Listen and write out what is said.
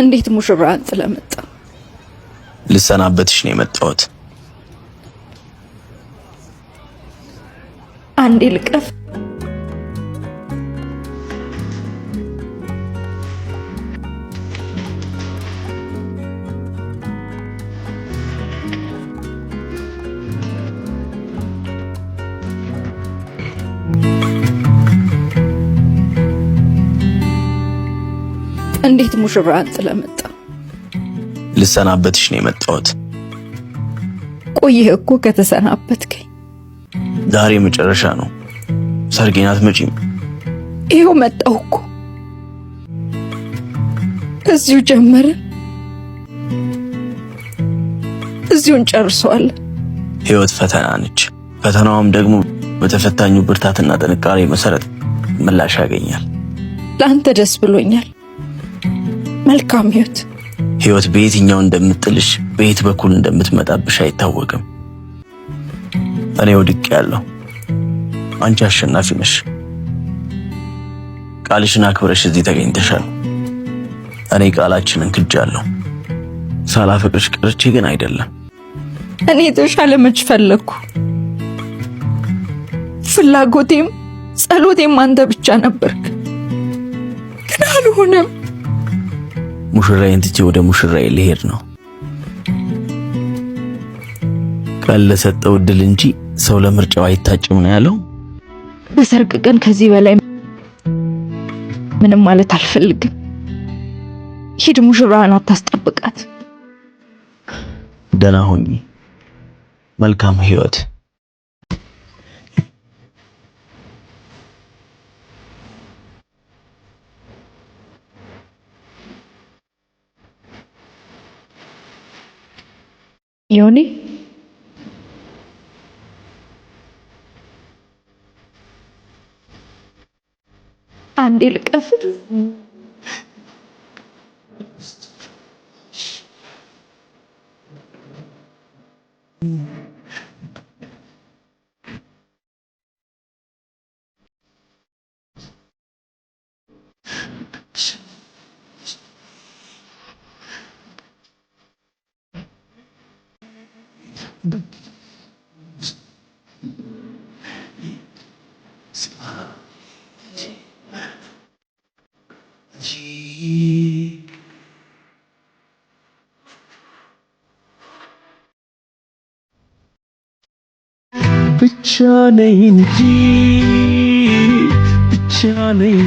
እንዴት ሙሽራን ስለመጣ ልሰናበትሽ ነው የመጣሁት። አንዴ ልቀፍ። እንዴት ሙሽራን ስለመጣ ልሰናበትሽ ነው የመጣሁት። ቆየህ እኮ ከተሰናበትከኝ። ዛሬ መጨረሻ ነው። ሰርጌን አትመጪም? ይኸው መጣሁ እኮ። እዚሁ ጀመርን፣ እዚሁ እንጨርሰዋለን። ህይወት ፈተና ነች። ፈተናውም ደግሞ በተፈታኙ ብርታትና ጥንካሬ መሰረት ምላሽ ያገኛል። ለአንተ ደስ ብሎኛል። መልካም ህይወት። ህይወት በየትኛው እንደምትጥልሽ በየት በኩል እንደምትመጣብሽ አይታወቅም። እኔ ወድቄያለሁ፣ አንቺ አሸናፊ ነሽ። ቃልሽን አክብረሽ እዚህ ተገኝተሻል። እኔ ቃላችንን ክጃለሁ። ሳላፈቅርሽ ቀርቼ ግን አይደለም። እኔ የተሻለ መች ፈለግኩ። ፍላጎቴም ጸሎቴም አንተ ብቻ ነበርክ፣ ግን አልሆነም። ሙሽራዬን ትቼ ወደ ሙሽራዬ ልሄድ ነው። ቃል ለሰጠው እድል እንጂ ሰው ለምርጫው አይታጭም ነው ያለው። በሰርግ ቀን ከዚህ በላይ ምንም ማለት አልፈልግም። ሂድ፣ ሙሽራህን አታስጠብቃት። ደህና ሁኚ። መልካም ህይወት። ዮኒ፣ አንዴ ልቀፍ። ብቻ ነኝ እንጂ ብቻ ነኝ